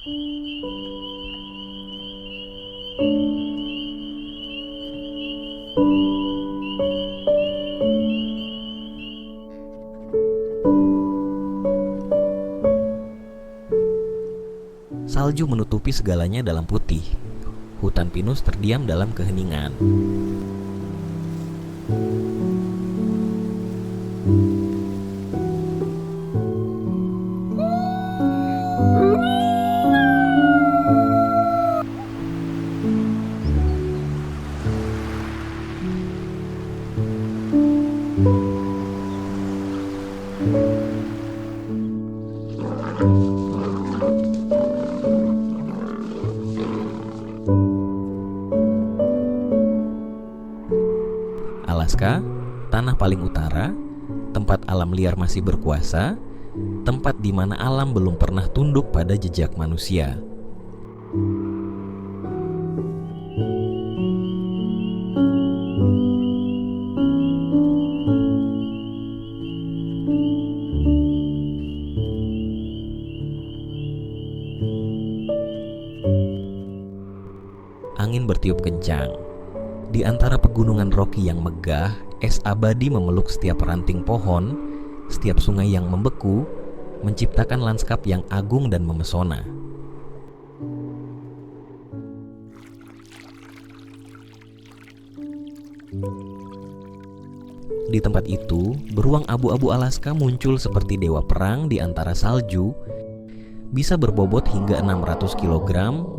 Salju menutupi segalanya dalam putih. Hutan pinus terdiam dalam keheningan. Alaska, tanah paling utara, tempat alam liar masih berkuasa, tempat di mana alam belum pernah tunduk pada jejak manusia. Angin bertiup kencang. Di antara pegunungan Rocky yang megah, es abadi memeluk setiap ranting pohon, setiap sungai yang membeku, menciptakan lanskap yang agung dan memesona. Di tempat itu, beruang abu-abu Alaska muncul seperti dewa perang di antara salju, bisa berbobot hingga 600 kg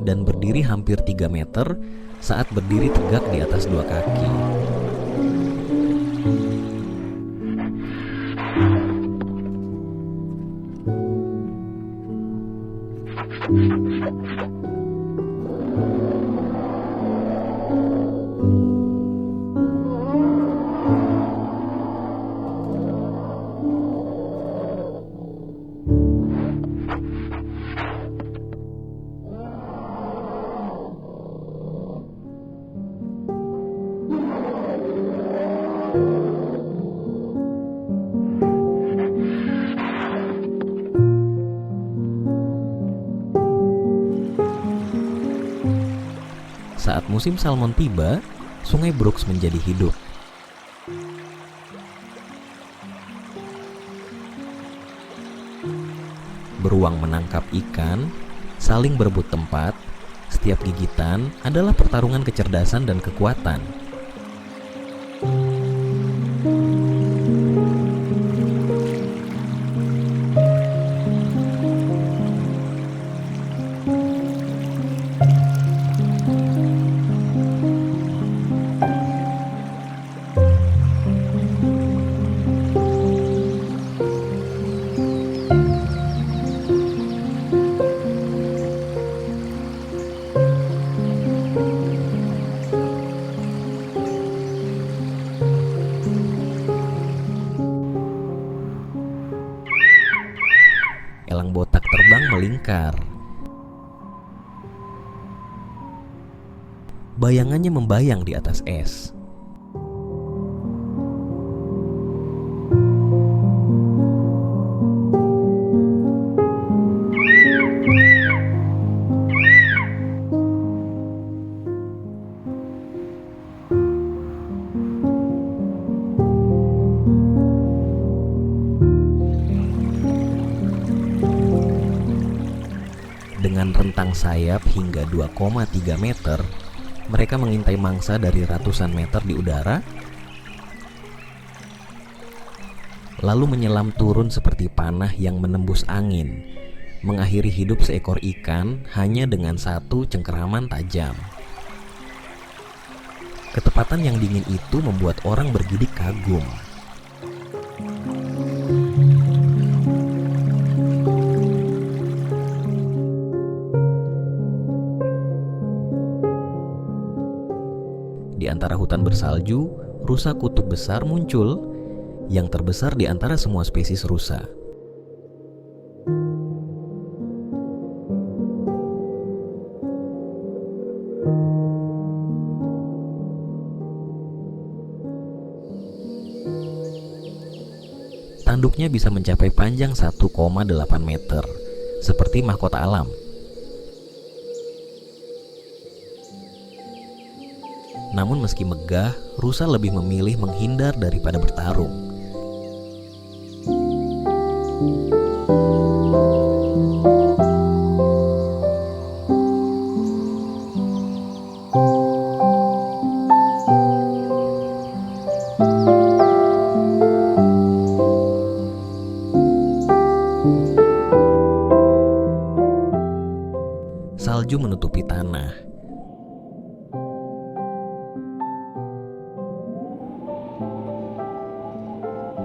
dan berdiri hampir 3 meter saat berdiri tegak di atas 2 kaki. Saat musim salmon tiba, Sungai Brooks menjadi hidup. Beruang menangkap ikan, saling berebut tempat. Setiap gigitan adalah pertarungan kecerdasan dan kekuatan. Elang botak terbang melingkar. Bayangannya membayang di atas es. Dengan rentang sayap hingga 2,3 meter, mereka mengintai mangsa dari ratusan meter di udara, lalu menyelam turun seperti panah yang menembus angin, mengakhiri hidup seekor ikan hanya dengan satu cengkeraman tajam. Ketepatan yang dingin itu membuat orang bergidik kagum. Di antara hutan bersalju, rusa kutub besar muncul, yang terbesar di antara semua spesies rusa. Tanduknya bisa mencapai panjang 1,8 meter, seperti mahkota alam. Namun meski megah, rusa lebih memilih menghindar daripada bertarung. Salju menutupi tanah.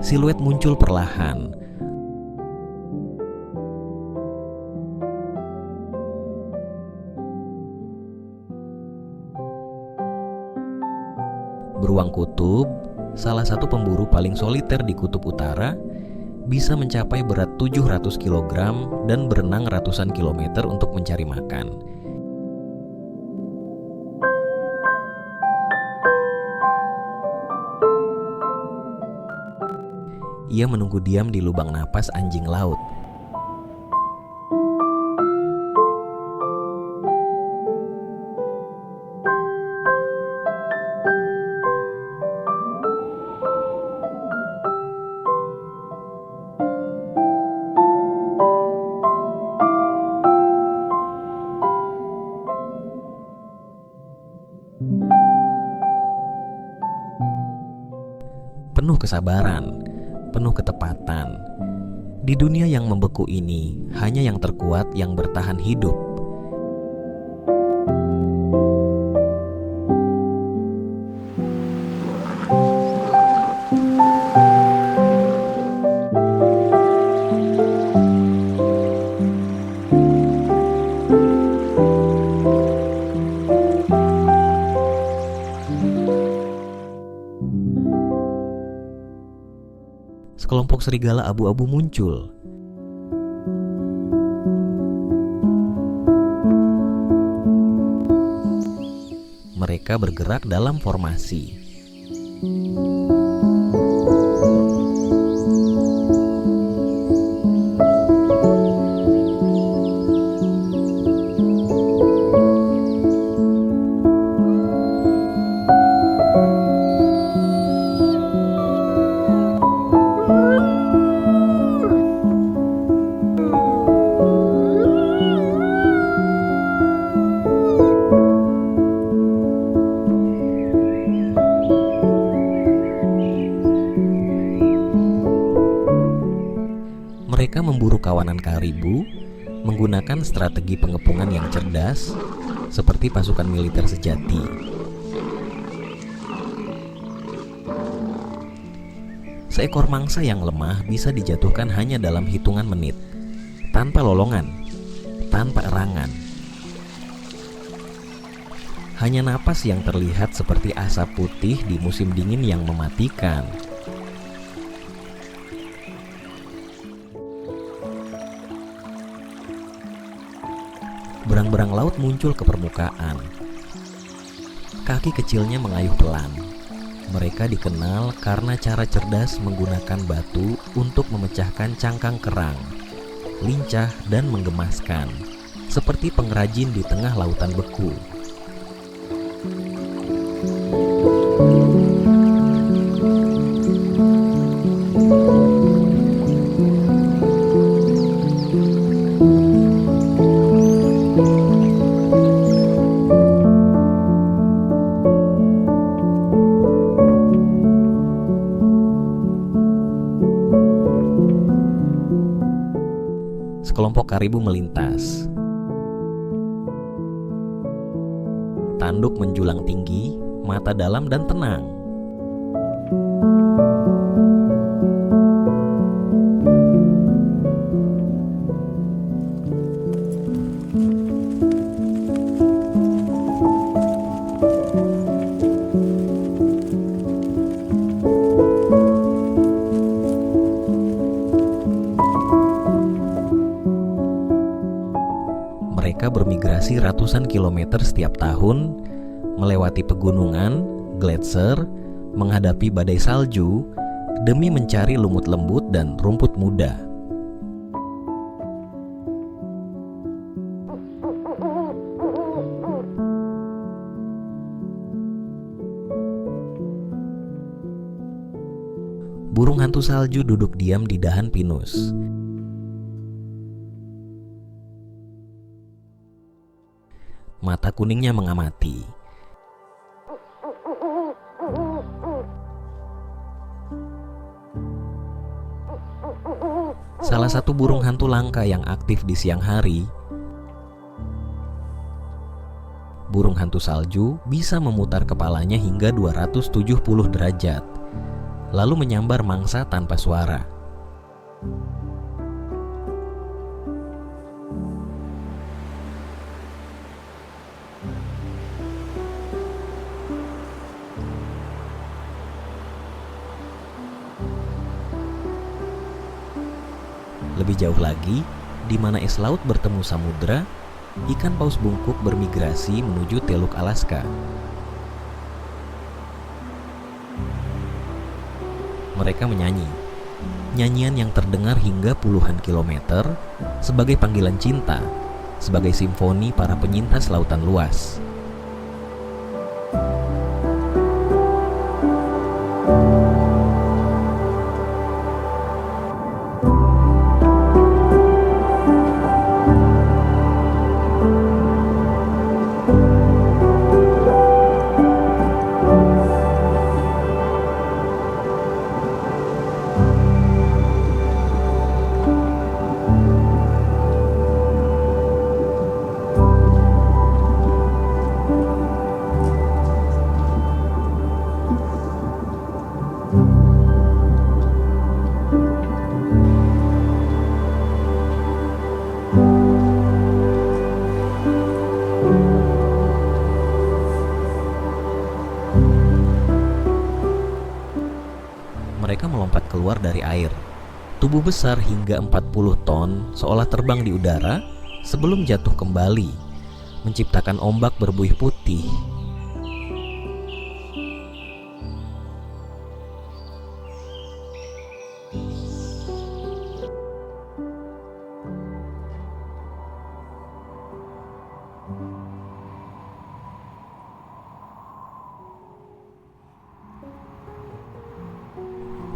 Siluet muncul perlahan. Beruang kutub, salah satu pemburu paling soliter di kutub utara, bisa mencapai berat 700 kg dan berenang ratusan kilometer untuk mencari makan. Ia menunggu diam di lubang napas anjing laut. Penuh kesabaran, penuh ketepatan. Di dunia yang membeku ini, hanya yang terkuat yang bertahan hidup. Sekelompok serigala abu-abu muncul. Mereka bergerak dalam formasi. Mereka memburu kawanan karibu menggunakan strategi pengepungan yang cerdas, seperti pasukan militer sejati. Seekor mangsa yang lemah bisa dijatuhkan hanya dalam hitungan menit, tanpa lolongan, tanpa erangan. Hanya napas yang terlihat seperti asap putih di musim dingin yang mematikan. Berang-berang laut muncul ke permukaan. Kaki kecilnya mengayuh pelan. Mereka dikenal karena cara cerdas menggunakan batu untuk memecahkan cangkang kerang, lincah dan menggemaskan, seperti pengrajin di tengah lautan beku. Sekelompok karibu melintas. Tanduk menjulang tinggi, mata dalam dan tenang. Mereka bermigrasi ratusan kilometer setiap tahun, melewati pegunungan, gletser, menghadapi badai salju, demi mencari lumut lembut dan rumput muda. hantu salju duduk diam di dahan pinus. Mata kuningnya mengamati. Salah satu burung hantu langka yang aktif di siang hari, burung hantu salju bisa memutar kepalanya hingga 270 derajat, lalu menyambar mangsa tanpa suara. Lebih jauh lagi, di mana es laut bertemu samudra, ikan paus bungkuk bermigrasi menuju Teluk Alaska. Mereka menyanyi, nyanyian yang terdengar hingga puluhan kilometer, sebagai panggilan cinta, sebagai simfoni para penyintas lautan luas. Mereka melompat keluar dari air. Tubuh besar hingga 40 ton seolah terbang di udara sebelum jatuh kembali, menciptakan ombak berbuih putih.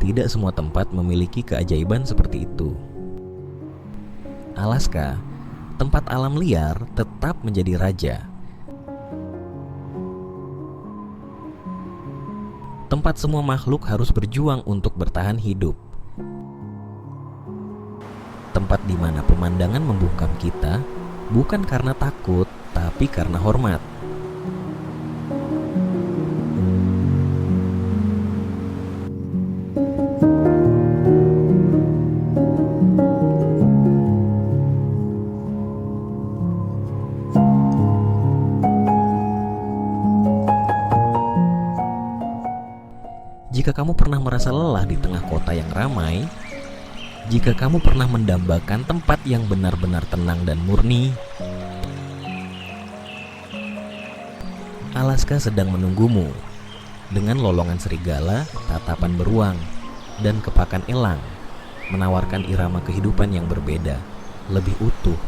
Tidak semua tempat memiliki keajaiban seperti itu. Alaska, tempat alam liar, tetap menjadi raja. Tempat semua makhluk harus berjuang untuk bertahan hidup. Tempat di mana pemandangan membungkam kita, bukan karena takut, tapi karena hormat. Jika kamu pernah merasa lelah di tengah kota yang ramai, jika kamu pernah mendambakan tempat yang benar-benar tenang dan murni, Alaska sedang menunggumu dengan lolongan serigala, tatapan beruang, dan kepakan elang, menawarkan irama kehidupan yang berbeda, lebih utuh.